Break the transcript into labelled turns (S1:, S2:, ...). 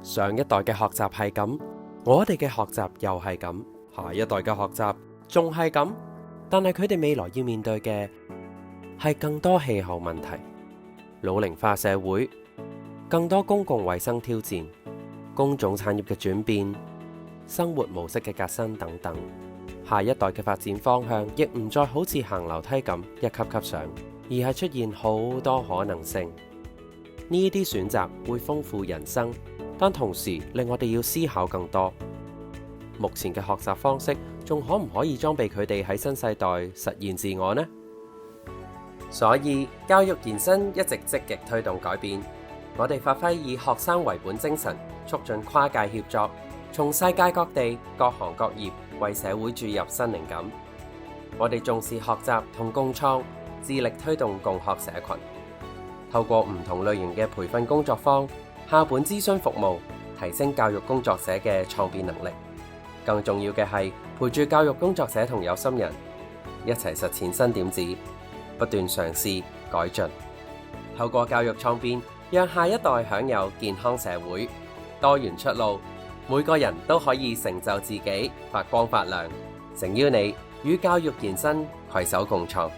S1: 上一代嘅學習係咁，我哋嘅學習又係咁，下一代嘅學習仲係咁，但係佢哋未來要面對嘅係更多氣候問題、老齡化社會、更多公共衛生挑戰、工種產業嘅轉變、生活模式嘅革新等等。下一代嘅發展方向亦唔再好似行樓梯咁一級級上，而係出現好多可能性。呢啲選擇會豐富人生，但同時令我哋要思考更多。目前嘅學習方式仲可唔可以裝備佢哋喺新世代實現自我呢？所以教育延伸一直積極推動改變。我哋發揮以學生為本精神，促進跨界協作，從世界各地各行各業為社會注入新靈感。我哋重視學習同共創，致力推動共學社群。透過唔同類型嘅培訓工作坊、校本諮詢服務，提升教育工作者嘅創變能力。更重要嘅係陪住教育工作者同有心人一齊實踐新點子，不斷嘗試改進。透過教育創變，讓下一代享有健康社會、多元出路，每個人都可以成就自己，發光發亮。誠邀你與教育延伸攜手共創。